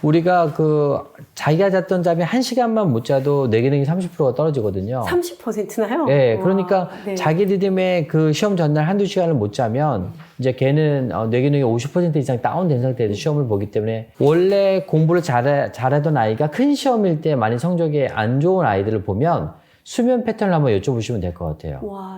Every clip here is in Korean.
우리가 자기가 잤던 잠이 1시간만 못 자도 뇌 기능이 30%가 떨어지거든요. 30%나요? 네, 그러니까 와, 네. 자기 리듬에 시험 전날 한두 시간을 못 자면 이제 걔는 뇌 기능이 50% 이상 다운된 상태에서 시험을 보기 때문에 원래 공부를 잘하던 아이가 큰 시험일 때 많이 성적이 안 좋은 아이들을 보면 수면 패턴을 한번 여쭤보시면 될 것 같아요. 와.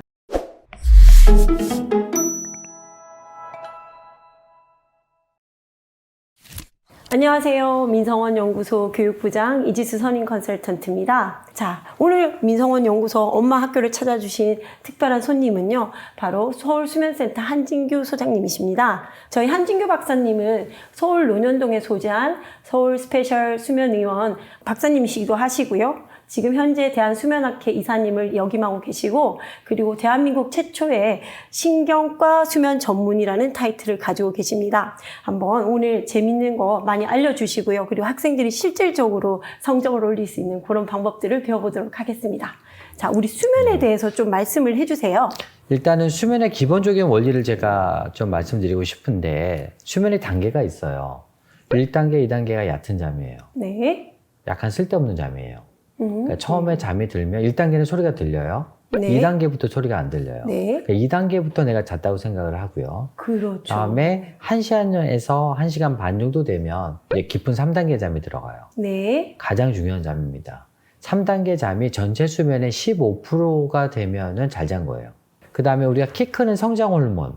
안녕하세요. 민성원 연구소 교육부장 이지수 선임 컨설턴트입니다. 자, 오늘 민성원 연구소 엄마 학교를 찾아주신 특별한 손님은요, 바로 서울수면센터 한진규 소장님이십니다. 저희 한진규 박사님은 서울 논현동에 소재한 서울 스페셜 수면의원 박사님이시기도 하시고요. 지금 현재 대한수면학회 이사님을 역임하고 계시고, 그리고 대한민국 최초의 신경과 수면 전문이라는 타이틀을 가지고 계십니다. 한번 오늘 재밌는 거 많이 알려주시고요. 그리고 학생들이 실질적으로 성적을 올릴 수 있는 그런 방법들을 배워보도록 하겠습니다. 자, 우리 수면에 대해서 좀 말씀을 해주세요. 일단은 수면의 기본적인 원리를 제가 좀 말씀드리고 싶은데, 수면의 단계가 있어요. 1단계, 2단계가 얕은 잠이에요. 네. 약간 쓸데없는 잠이에요. 그러니까 처음에 잠이 들면 1단계는 소리가 들려요. 네. 2단계부터 소리가 안 들려요. 네. 그러니까 2단계부터 내가 잤다고 생각을 하고요. 그렇죠. 다음에 1시간에서 1시간 반 정도 되면 이제 깊은 3단계 잠이 들어가요. 네. 가장 중요한 잠입니다. 3단계 잠이 전체 수면의 15%가 되면은 잘 잔 거예요. 그 다음에 우리가 키 크는 성장 호르몬.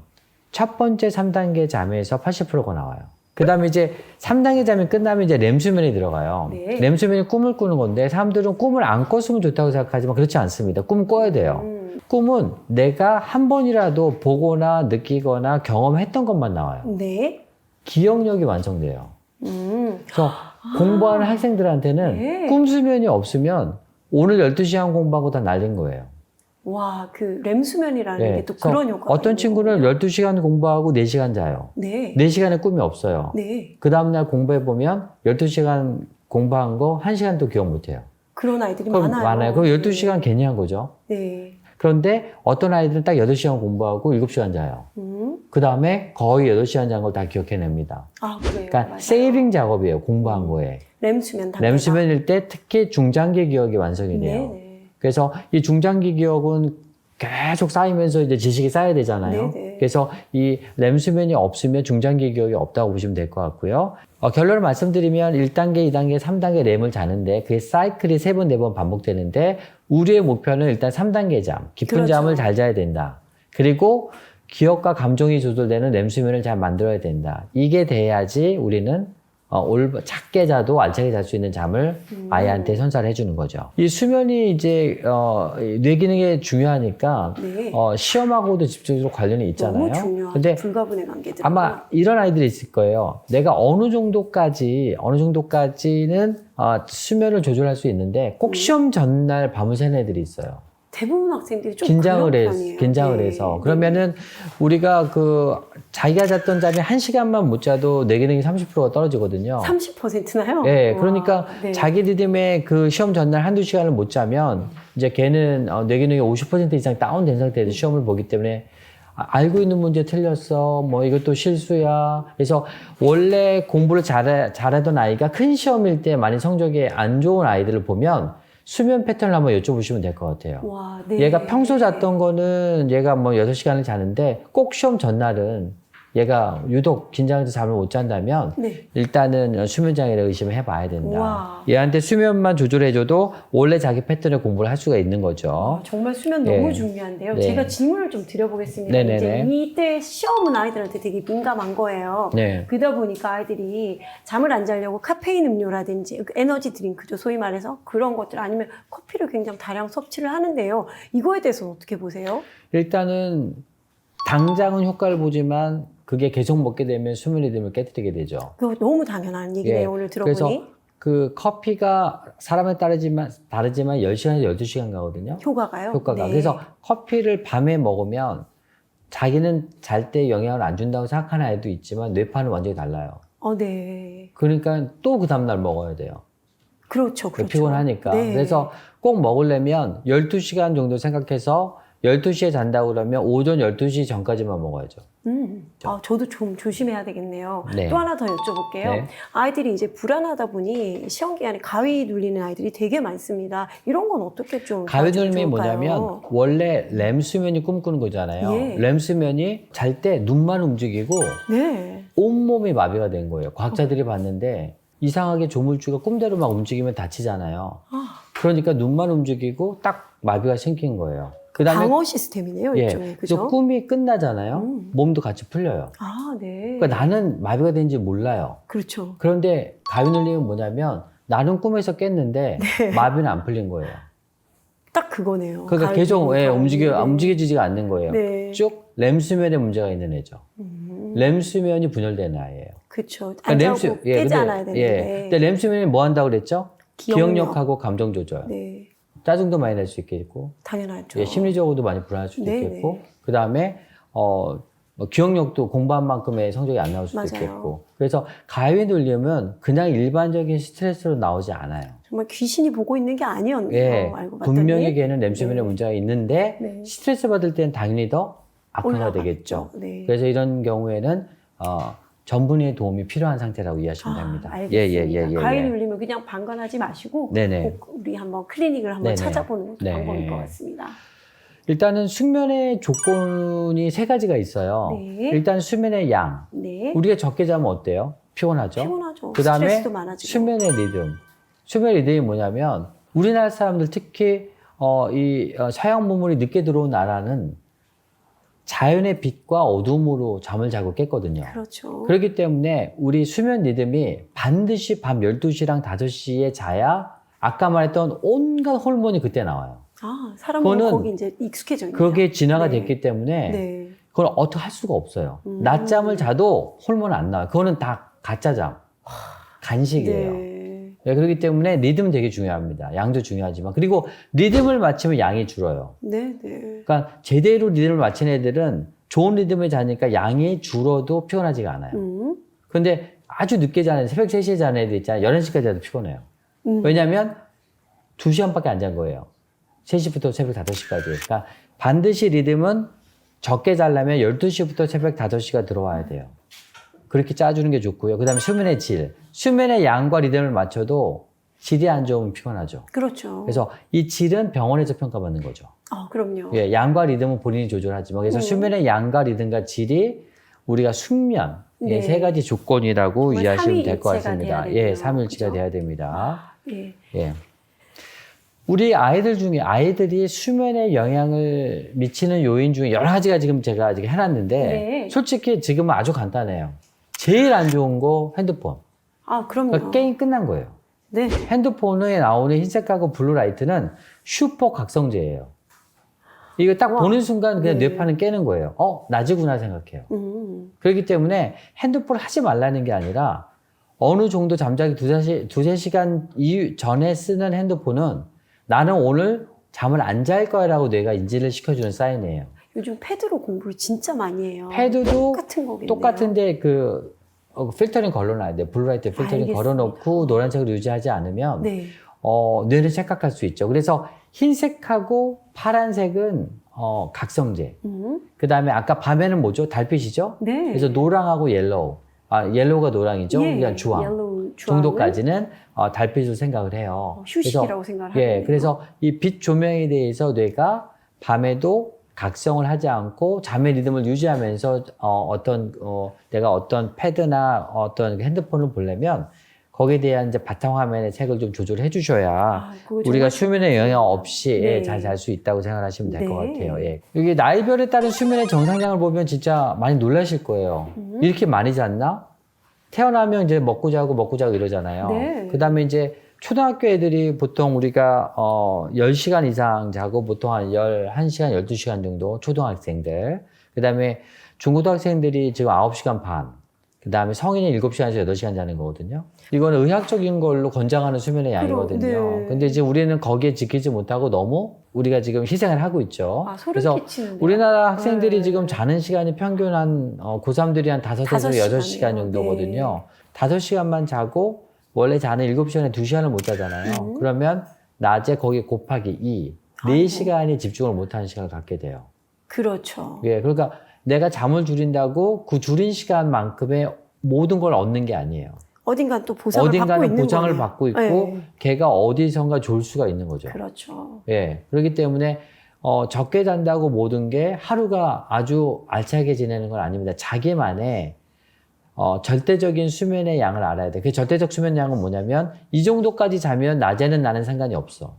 첫 번째 3단계 잠에서 80%가 나와요. 그 다음에 이제 3단계 잠이 끝나면 이제 렘수면에 들어가요. 네. 렘수면이 꿈을 꾸는 건데 사람들은 꿈을 안 꿨으면 좋다고 생각하지만 그렇지 않습니다. 꿈을 꿔야 돼요. 꿈은 내가 한 번이라도 보거나 느끼거나 경험했던 것만 나와요. 네. 기억력이 완성돼요. 그래서 공부하는 학생들한테는 네. 꿈 수면이 없으면 오늘 12시간 공부하고 다 날린 거예요. 와, 그 렘수면이라는 네. 게 또 그래서 그런 효과가 어떤 있는 친구는 거군요. 12시간 공부하고 4시간 자요. 네. 4시간에 꿈이 없어요. 네. 그 다음날 공부해보면 12시간 공부한 거 1시간도 기억 못해요. 그런 아이들이 그럼 많아요. 그럼 12시간 괜히 한 거죠. 네. 그런데 어떤 아이들은 딱 8시간 공부하고 7시간 자요. 그 다음에 거의 8시간 잔 걸 다 기억해냅니다. 아, 그래요. 그러니까 맞아요. 세이빙 작업이에요. 공부한 거에. 렘수면 단계가. 렘수면일 때 특히 중장기 기억이 완성이 돼요. 네. 그래서 이 중장기 기억은 계속 쌓이면서 이제 지식이 쌓여야 되잖아요. 네네. 그래서 이 렘수면이 없으면 중장기 기억이 없다고 보시면 될 것 같고요. 결론을 말씀드리면 1단계, 2단계, 3단계 렘을 자는데 그게 사이클이 3번, 4번 반복되는데 우리의 목표는 일단 3단계 잠, 깊은 그렇죠. 잠을 잘 자야 된다. 그리고 기억과 감정이 조절되는 렘수면을 잘 만들어야 된다. 이게 돼야지 우리는 작게 자도 알차게 잘 수 있는 잠을 아이한테 선사를 해주는 거죠. 이 수면이 이제 뇌 기능에 중요하니까 네. 시험하고도 직접적으로 관련이 있잖아요. 너무 중요한 근데 불가분의 관계들. 아마 이런 아이들이 있을 거예요. 내가 어느 정도까지는 수면을 조절할 수 있는데 꼭 시험 전날 밤을 새는 애들이 있어요. 대부분 학생들이 좀 긴장을 그런 해서, 편이에요. 긴장을 네. 해서. 그러면은 우리가 자기가 잤던 잠이 1시간만 못 자도 뇌 기능이 30%가 떨어지거든요. 30%나요? 네, 그러니까 네. 자기 리듬에 시험 전날 한두 시간을 못 자면 이제 걔는 뇌 기능이 50% 이상 다운된 상태에서 시험을 보기 때문에 알고 있는 문제 틀렸어. 뭐 이것도 실수야. 그래서 원래 공부를 잘하던 아이가 큰 시험일 때 많이 성적이 안 좋은 아이들을 보면 수면 패턴을 한번 여쭤보시면 될 것 같아요. 와, 네. 얘가 평소 잤던 거는 얘가 뭐 6시간을 자는데 꼭 시험 전날은 얘가 유독 긴장해서 잠을 못 잔다면 네. 일단은 수면장애를 의심을 해봐야 된다. 우와. 얘한테 수면만 조절해줘도 원래 자기 패턴의 공부를 할 수가 있는 거죠. 정말 수면 네. 너무 중요한데요. 네. 제가 질문을 좀 드려보겠습니다. 네네네. 이제 이때 시험은 아이들한테 되게 민감한 거예요. 네. 그러다 보니까 아이들이 잠을 안 자려고 카페인 음료라든지 에너지 드링크죠. 소위 말해서 그런 것들 아니면 커피를 굉장히 다량 섭취를 하는데요. 이거에 대해서는 어떻게 보세요? 일단은 당장은 효과를 보지만 그게 계속 먹게 되면 수면 리듬을 깨뜨리게 되죠. 그거 너무 당연한 얘기네요. 예. 오늘 들어보니. 그래서 커피가 사람에 다르지만 10시간에서 12시간 가거든요. 효과가요? 효과가. 네. 그래서 커피를 밤에 먹으면 자기는 잘 때 영향을 안 준다고 생각하는 아이도 있지만 뇌파는 완전히 달라요. 네. 그러니까 또 그 다음날 먹어야 돼요. 그렇죠. 그렇죠. 피곤하니까. 네. 그래서 꼭 먹으려면 12시간 정도 생각해서 12시에 잔다고 그러면 오전 12시 전까지만 먹어야죠. 저도 좀 조심해야 되겠네요. 네. 또 하나 더 여쭤볼게요. 네. 아이들이 이제 불안하다 보니 시험 기간에 가위 눌리는 아이들이 되게 많습니다. 이런 건 어떻게 좀 가위 도와주면 눌림이 좋을까요? 뭐냐면 원래 렘 수면이 꿈꾸는 거잖아요. 예. 렘 수면이 잘 때 눈만 움직이고 네. 온몸이 마비가 된 거예요. 과학자들이 봤는데 이상하게 조물주가 꿈대로 막 움직이면 다치잖아요. 그러니까 눈만 움직이고 딱 마비가 생긴 거예요. 그다음에 방어 시스템이네요, 예, 일종의. 그래서 그죠? 꿈이 끝나잖아요. 몸도 같이 풀려요. 아, 네. 그러니까 나는 마비가 된지 몰라요. 그렇죠. 그런데 가위 눌림은 뭐냐면 나는 꿈에서 깼는데 마비는 안 풀린 거예요. 딱 그거네요. 그러니까 가위 계속 눌리는 가위. 움직여지지가 않는 거예요. 네. 쭉 렘수면에 문제가 있는 애죠. 렘수면이 분열된 아이예요. 그렇죠. 안 자고 깨지 않아야 되는데. 근데 렘수면이 뭐 한다고 그랬죠? 기억력. 기억력하고 감정 조절. 네. 짜증도 많이 낼 수 있겠고, 당연하죠. 예, 심리적으로도 많이 불안할 수도 네네. 있겠고, 그 다음에 뭐 기억력도 공부한 만큼의 성적이 안 나올 수도 맞아요. 있겠고. 그래서 가위 눌림은 그냥 일반적인 스트레스로 나오지 않아요. 정말 귀신이 보고 있는 게 아니었네요. 예, 알고 봤더니. 분명히 걔는 렘수면에 네. 문제가 있는데 네. 스트레스 받을 때는 당연히 더 악화가 올라갔죠. 되겠죠. 네. 그래서 이런 경우에는 전문의의 도움이 필요한 상태라고 이해하시면 됩니다. 알겠습니다. 가위 눌리면 그냥 방관하지 마시고 네네. 꼭 우리 한번 클리닉을 한번 네네. 찾아보는 것도 네. 방법일 것 같습니다. 일단은 숙면의 조건이 세 가지가 있어요. 네. 일단 수면의 양. 네. 우리가 적게 자면 어때요? 피곤하죠? 피곤하죠. 그다음에 스트레스도 많아지고. 수면의 리듬. 수면의 리듬이 뭐냐면 우리나라 사람들 특히 서양 문물이 늦게 들어온 나라는 자연의 빛과 어둠으로 잠을 자고 깼거든요. 그렇죠. 그렇기 때문에 우리 수면 리듬이 반드시 밤 12시랑 5시에 자야 아까 말했던 온갖 호르몬이 그때 나와요. 아, 사람은 그거는 거기 이제 익숙해져 있네요. 그게 진화가 네. 됐기 때문에 네. 그걸 어떻게 할 수가 없어요. 낮잠을 자도 호르몬 안 나와요. 그거는 다 가짜잠. 간식이에요. 네. 네, 그렇기 때문에 리듬 되게 중요합니다. 양도 중요하지만. 그리고 리듬을 맞추면 양이 줄어요. 네, 네. 그러니까 제대로 리듬을 맞춘 애들은 좋은 리듬을 자니까 양이 줄어도 피곤하지가 않아요. 그런데 아주 늦게 자는 새벽 3시에 자는 애들 있잖아요. 11시까지 자도 피곤해요. 왜냐하면 2시간밖에 안 잔 거예요. 3시부터 새벽 5시까지. 그러니까 반드시 리듬은 적게 자려면 12시부터 새벽 5시가 들어와야 돼요. 그렇게 짜주는 게 좋고요. 그 다음에 수면의 질. 수면의 양과 리듬을 맞춰도 질이 안 좋으면 피곤하죠. 그렇죠. 그래서 이 질은 병원에서 평가받는 거죠. 그럼요. 예, 양과 리듬은 본인이 조절하지만. 그래서 수면의 양과 리듬과 질이 우리가 숙면. 네. 예, 세 가지 조건이라고 정말 이해하시면 될 것 삼위일체가 같습니다. 돼야 예, 되고요. 삼일치가 그죠? 돼야 됩니다. 네. 예. 우리 아이들 중에 아이들이 수면에 영향을 미치는 요인 중에 여러 가지가 지금 제가 해놨는데 네. 솔직히 지금은 아주 간단해요. 제일 안 좋은 거 핸드폰. 그럼요. 그러니까 게임 끝난 거예요. 네. 핸드폰에 나오는 흰색하고 블루라이트는 슈퍼 각성제예요. 이거 딱 보는 순간 그냥 네. 뇌파는 깨는 거예요. 낮이구나 생각해요. 그렇기 때문에 핸드폰 하지 말라는 게 아니라 어느 정도 잠자기 두세 시간 전에 쓰는 핸드폰은 나는 오늘 잠을 안 잘 거야라고 뇌가 인지를 시켜주는 사인이에요. 요즘 패드로 공부를 진짜 많이 해요. 패드도 똑같은 거겠네요. 똑같은데 필터링 걸러놔야 돼요. 블루라이트 필터링 알겠습니다. 걸어놓고 노란색으로 유지하지 않으면 네. 뇌는 착각할 수 있죠. 그래서 흰색하고 파란색은 각성제. 그 다음에 아까 밤에는 뭐죠? 달빛이죠? 네. 그래서 노랑하고 옐로우. 옐로우가 노랑이죠? 예. 그러니까 주황. 옐로우, 주황은 정도까지는 달빛으로 생각을 해요. 휴식이라고 생각을 예, 하거든요. 그래서 이 빛 조명에 대해서 뇌가 밤에도 각성을 하지 않고 잠의 리듬을 유지하면서 내가 어떤 패드나 어떤 핸드폰을 보려면 거기에 대한 이제 바탕화면의 색을 좀 조절해 주셔야 그거 우리가 정말 수면에 영향 없이 네. 잘 잘 수 있다고 생각하시면 될 것 네. 같아요. 예. 여기 나이별에 따른 수면의 정상량을 보면 진짜 많이 놀라실 거예요. 이렇게 많이 잤나? 태어나면 이제 먹고 자고 이러잖아요. 네. 그 다음에 이제 초등학교 애들이 보통 우리가 10시간 이상 자고 보통 한 11시간, 12시간 정도 초등학생들. 그 다음에 중고등학생들이 지금 9시간 반. 그 다음에 성인이 7시간에서 8시간 자는 거거든요. 이거는 의학적인 걸로 권장하는 수면의 양이거든요. 네. 근데 이제 우리는 거기에 지키지 못하고 너무 우리가 지금 희생을 하고 있죠. 소름 그래서 끼치는데요. 우리나라 학생들이 네. 지금 자는 시간이 평균 한 고3들이 한 5에서 6시간 정도거든요. 5시간만 자고 원래 자는 7시간에 2시간을 못 자잖아요. 그러면 낮에 거기 곱하기 2. 4시간이 집중을 못하는 시간을 갖게 돼요. 그렇죠. 예, 그러니까 내가 잠을 줄인다고 그 줄인 시간만큼의 모든 걸 얻는 게 아니에요. 어딘가 또 보상을 받고 어딘가는 있는 보상을 거네요. 받고 있고 네. 걔가 어디선가 졸 수가 있는 거죠. 그렇죠. 예, 그렇기 때문에 적게 잔다고 모든 게 하루가 아주 알차게 지내는 건 아닙니다. 자기만의 절대적인 수면의 양을 알아야 돼. 그 절대적 수면 양은 뭐냐면 이 정도까지 자면 낮에는 나는 상관이 없어.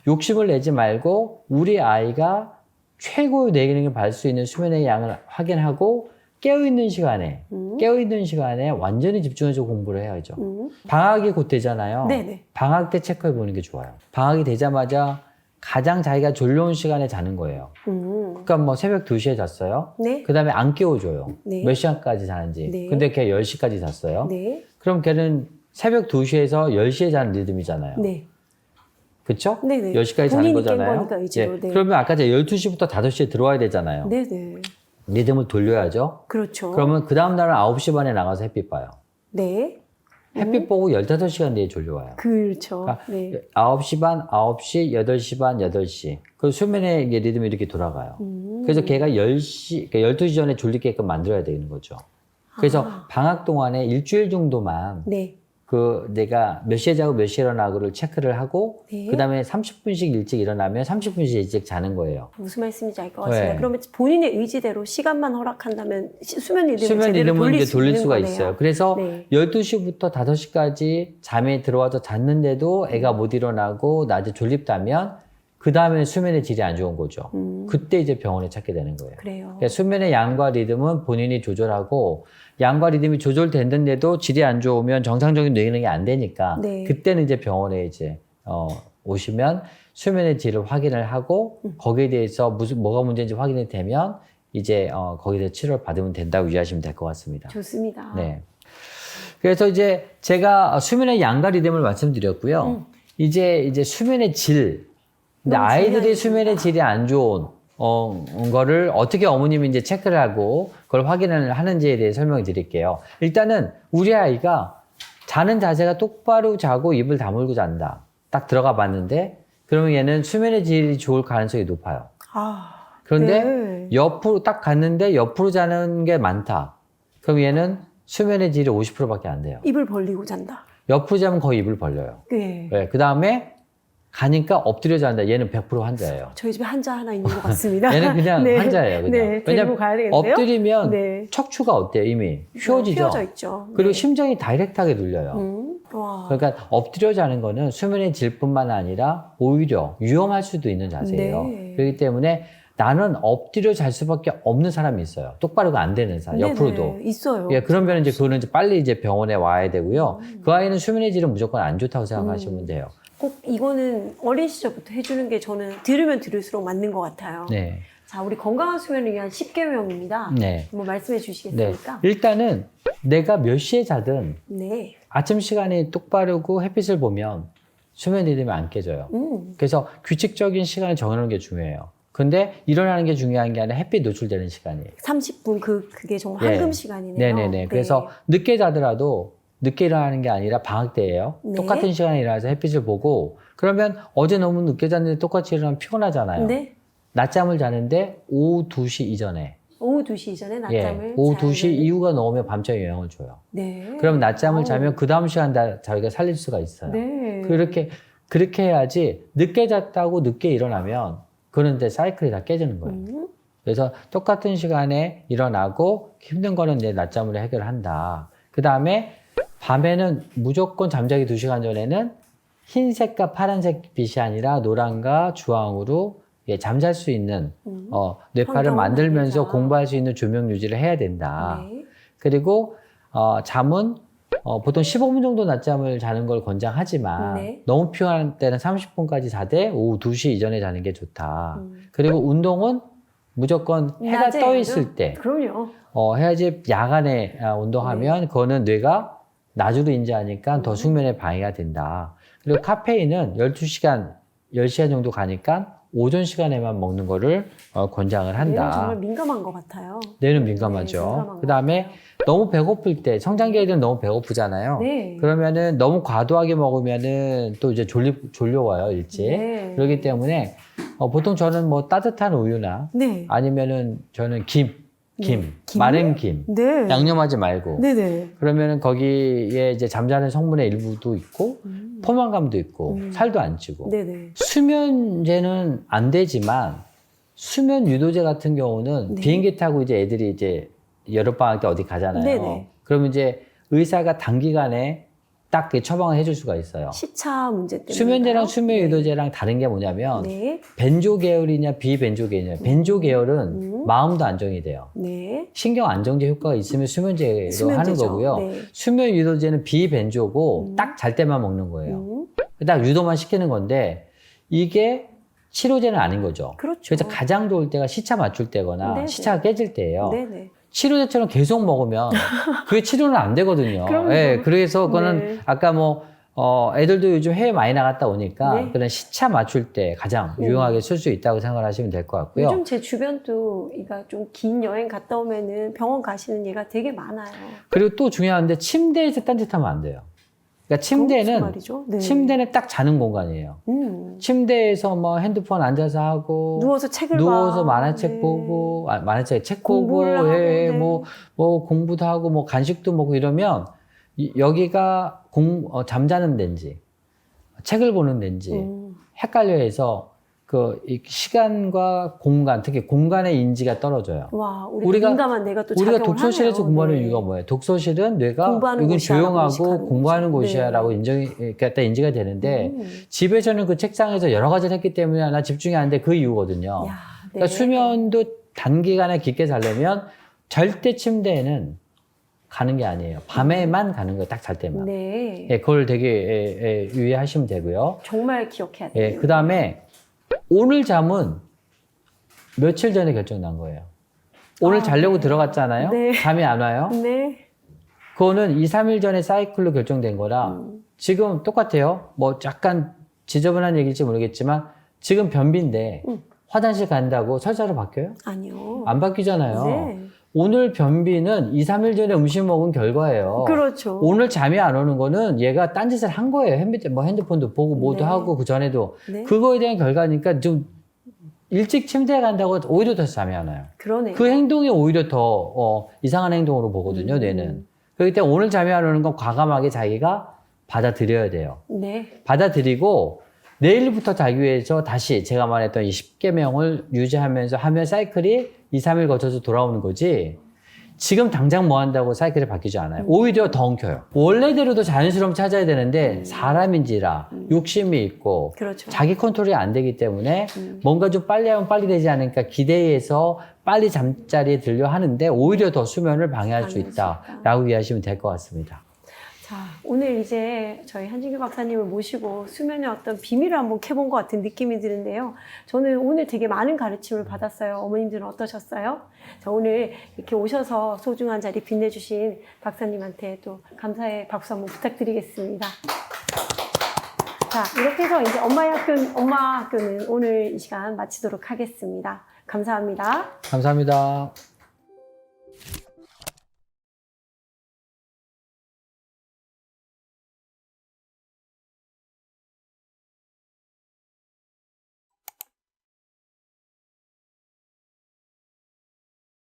욕심을 내지 말고 우리 아이가 최고의 내 기능을 받을 수 있는 수면의 양을 확인하고 깨어있는 시간에 완전히 집중해서 공부를 해야죠. 방학이 곧 되잖아요. 네네. 방학 때 체크해 보는 게 좋아요. 방학이 되자마자 가장 자기가 졸려온 시간에 자는 거예요. 그러니까 뭐 새벽 2시에 잤어요. 네. 그 다음에 안 깨워줘요. 네. 몇 시간까지 자는지. 네. 근데 걔 10시까지 잤어요. 네. 그럼 걔는 새벽 2시에서 10시에 자는 리듬이잖아요. 네. 그쵸? 네네. 10시까지 자는 본인이 깬 거잖아요. 거니까 의지로. 네. 그러면 아까 제가 12시부터 5시에 들어와야 되잖아요. 네네. 리듬을 돌려야죠. 그렇죠. 그러면 그 다음 날은 9시 반에 나가서 햇빛 봐요. 네. 햇빛 보고 15시간 뒤에 졸려와요. 그렇죠. 그러니까 네. 9시 반, 9시, 8시 반, 8시. 그 수면의 이게 리듬이 이렇게 돌아가요. 그래서 걔가 10시, 그러니까 12시 전에 졸리게끔 만들어야 되는 거죠. 그래서 방학 동안에 일주일 정도만 네. 그 내가 몇 시에 자고 몇 시에 일어나고를 체크를 하고 네. 그 다음에 30분씩 일찍 일어나면 30분씩 일찍 자는 거예요. 무슨 말씀인지 알 것 같습니다. 네. 그러면 본인의 의지대로 시간만 허락한다면 수면 리듬을 수면 제대로 리듬은 이제 돌릴 있는 수가 거네요. 있어요. 그래서 네. 12시부터 5시까지 잠에 들어와서 잤는데도 애가 못 일어나고 낮에 졸립다면 그 다음에 수면의 질이 안 좋은 거죠. 그때 이제 병원에 찾게 되는 거예요. 그래요. 그러니까 수면의 양과 리듬은 본인이 조절하고 양과 리듬이 조절됐는데도 질이 안 좋으면 정상적인 뇌 기능이 안 되니까 네. 그때는 이제 병원에 이제 오시면 수면의 질을 확인을 하고 거기에 대해서 뭐가 문제인지 확인이 되면 이제 거기서 치료를 받으면 된다고 이해하시면 될 것 같습니다. 좋습니다. 네. 그래서 이제 제가 수면의 양과 리듬을 말씀드렸고요. 이제 수면의 질. 근데 너무 아이들이 중요합니다. 수면의 질이 안 좋은 거를 어떻게 어머님이 이제 체크를 하고 그걸 확인을 하는지에 대해 설명을 드릴게요. 일단은 우리 아이가 자는 자세가 똑바로 자고 입을 다물고 잔다. 딱 들어가 봤는데 그러면 얘는 수면의 질이 좋을 가능성이 높아요. 그런데 네. 옆으로 딱 갔는데 옆으로 자는 게 많다. 그럼 얘는 수면의 질이 50%밖에 안 돼요. 입을 벌리고 잔다. 옆으로 자면 거의 입을 벌려요. 네. 네, 그 다음에 가니까 엎드려 잔다. 얘는 100% 환자예요. 저희 집에 한자 하나 있는 것 같습니다. 얘는 그냥 네. 환자예요. 그냥. 네. 데리고 가야 되겠는데요? 엎드리면 네. 척추가 어때요? 이미 휘어지죠. 휘어져 있죠. 그리고 네. 심장이 다이렉트하게 눌려요. 와. 그러니까 엎드려 자는 거는 수면의 질뿐만 아니라 오히려 위험할 수도 있는 자세예요. 네. 그렇기 때문에 나는 엎드려 잘 수밖에 없는 사람이 있어요. 똑바로가 안 되는 사람, 네네. 옆으로도. 있어요. 예, 그러면 이제 그거는 이제 빨리 이제 병원에 와야 되고요. 그 아이는 수면의 질은 무조건 안 좋다고 생각하시면 돼요. 꼭 이거는 어린 시절부터 해주는 게 저는 들으면 들을수록 맞는 것 같아요. 네. 자, 우리 건강한 수면을 위한 10개명입니다. 네. 한번 말씀해 네. 주시겠습니까? 일단은 내가 몇 시에 자든 네. 아침 시간이 똑바르고 햇빛을 보면 수면 리듬이 안 깨져요. 그래서 규칙적인 시간을 정해놓는 게 중요해요. 근데 일어나는 게 중요한 게 아니라 햇빛 노출되는 시간이에요. 30분 그게 정말 네. 황금 시간이네요. 네네네. 네. 그래서 늦게 자더라도 늦게 일어나는 게 아니라 방학 때예요. 네. 똑같은 시간에 일어나서 햇빛을 보고 그러면 어제 너무 늦게 잤는데 똑같이 일어나면 피곤하잖아요. 네. 낮잠을 자는데 오후 2시 이전에. 오후 2시 이전에 낮잠을 오후 자야 2시 되는- 이후가 넘으면 밤잠에 영향을 줘요. 네. 그럼 낮잠을 아우. 자면 그 다음 시간 다 자기가 살릴 수가 있어요. 네. 그렇게 해야지 늦게 잤다고 늦게 일어나면 그런 데 사이클이 다 깨지는 거예요. 그래서 똑같은 시간에 일어나고 힘든 거는 이제 낮잠으로 해결한다. 그 다음에 밤에는 무조건 잠자기 2시간 전에는 흰색과 파란색 빛이 아니라 노란과 주황으로 잠잘 수 있는 뇌파를 환경을 만들면서 만들자. 공부할 수 있는 조명 유지를 해야 된다. 네. 그리고 잠은 보통 15분 정도 낮잠을 자는 걸 권장하지만 네. 너무 피곤할 때는 30분까지 자되 오후 2시 이전에 자는 게 좋다. 그리고 운동은 무조건 해가 낮에 떠 해야죠? 있을 때 그럼요. 해야지 야간에 운동하면 네. 그거는 뇌가 낮으로 인지하니까 더 숙면에 방해가 된다. 그리고 카페인은 12시간, 10시간 정도 가니까 오전 시간에만 먹는 거를 권장을 뇌는 한다. 정말 민감한 것 같아요. 뇌는 네, 민감하죠. 민감한 그 다음에 것 같아요. 너무 배고플 때, 성장기 애들은 너무 배고프잖아요. 네. 그러면은 너무 과도하게 먹으면은 또 이제 졸려와요, 일찍. 네. 그렇기 때문에 보통 저는 뭐 따뜻한 우유나 네. 아니면은 저는 김, 김? 마른 김, 네. 양념하지 말고. 네네. 그러면은 거기에 이제 잠자는 성분의 일부도 있고, 포만감도 있고, 살도 안 찌고. 네네. 수면제는 안 되지만, 수면 유도제 같은 경우는 네. 비행기 타고 이제 애들이 이제 여름방학 때 어디 가잖아요. 네네. 그러면 이제 의사가 단기간에 딱 처방을 해줄 수가 있어요. 시차 문제 때문에. 수면제랑 수면 유도제랑 다른 게 뭐냐면, 네. 벤조 계열이냐 비벤조 계열이냐. 벤조 계열은 마음도 안정이 돼요. 네. 신경 안정제 효과가 있으면 수면제로 수면제죠. 하는 거고요. 네. 수면 유도제는 비벤조고 딱 잘 때만 먹는 거예요. 딱 유도만 시키는 건데 이게 치료제는 아닌 거죠. 그렇죠. 그래서 가장 좋을 때가 시차 맞출 때거나 네네. 시차가 깨질 때예요. 네네. 치료제처럼 계속 먹으면 그게 치료는 안 되거든요. 그럼요. 예, 그래서 그거는 네. 아까 뭐 애들도 요즘 해외 많이 나갔다 오니까 네. 그런 시차 맞출 때 가장 유용하게 쓸 수 있다고 생각을 하시면 될 것 같고요. 요즘 제 주변도 이가 좀 긴 여행 갔다 오면은 병원 가시는 얘가 되게 많아요. 그리고 또 중요한데 침대에서 딴짓하면 안 돼요. 그러니까 그건 무슨 침대는 말이죠? 네. 침대는 딱 자는 공간이에요. 침대에서 뭐 핸드폰 앉아서 하고 누워서 책을 누워서 봐. 만화책 네. 보고 만화책 책 보고 공부를 하고, 네. 뭐 공부도 하고 뭐 간식도 먹고 이러면 여기가 잠자는 데인지 책을 보는 데인지 헷갈려 해서 이 시간과 공간, 특히 공간의 인지가 떨어져요. 와, 우리가 민감한 뇌가 또 우리가 작용을 독서실에서 하네요. 공부하는 네. 이유가 뭐예요? 독서실은 뇌가 공부하는 여긴 곳이야라고 조용하고 인식하는 공부하는 거죠. 곳이야라고 인지가 되는데 집에서는 그 책상에서 여러 가지를 했기 때문에 나 집중이 안 돼. 그 이유거든요. 야, 네. 그러니까 수면도 단기간에 깊게 자려면 절대 침대에는 가는 게 아니에요. 밤에만 가는 거예요. 딱 잘 때만. 네. 예, 그걸 되게 유의하시면 되고요. 정말 기억해야 돼요. 예, 그 다음에 오늘 잠은 며칠 전에 결정난 거예요. 오늘 자려고 네. 들어갔잖아요. 네. 잠이 안 와요. 네. 그거는 2, 3일 전에 사이클로 결정된 거라 지금 똑같아요. 뭐 약간 지저분한 얘기일지 모르겠지만 지금 변비인데 화장실 간다고 설사로 바뀌어요? 아니요. 안 바뀌잖아요. 네. 오늘 변비는 2, 3일 전에 음식 먹은 결과예요. 그렇죠. 오늘 잠이 안 오는 거는 얘가 딴짓을 한 거예요. 핸드폰도 보고 뭐도 네. 하고 그 전에도. 네. 그거에 대한 결과니까 좀 일찍 침대에 간다고 오히려 더 잠이 안 와요. 그러네요. 그 행동이 오히려 더 이상한 행동으로 보거든요, 뇌는. 그렇기 때문에 오늘 잠이 안 오는 건 과감하게 자기가 받아들여야 돼요. 네. 받아들이고 내일부터 자기 위해서 다시 제가 말했던 이 10계명을 유지하면서 하면 사이클이 2, 3일 거쳐서 돌아오는 거지 지금 당장 뭐 한다고 사이클이 바뀌지 않아요. 오히려 더 엉켜요. 원래대로도 자연스러움 찾아야 되는데 사람인지라 욕심이 있고 그렇죠. 자기 컨트롤이 안 되기 때문에 뭔가 좀 빨리 하면 빨리 되지 않으니까 기대해서 빨리 잠자리에 들려 하는데 오히려 더 수면을 방해할 수 있다라고 이해하시면 될 것 같습니다. 자, 오늘 이제 저희 한진규 박사님을 모시고 수면의 어떤 비밀을 한번 캐본 것 같은 느낌이 드는데요. 저는 오늘 되게 많은 가르침을 받았어요. 어머님들은 어떠셨어요? 자, 오늘 이렇게 오셔서 소중한 자리 빛내주신 박사님한테 또 감사의 박수 한번 부탁드리겠습니다. 자, 이렇게 해서 이제 엄마 학교는 오늘 이 시간 마치도록 하겠습니다. 감사합니다. 감사합니다.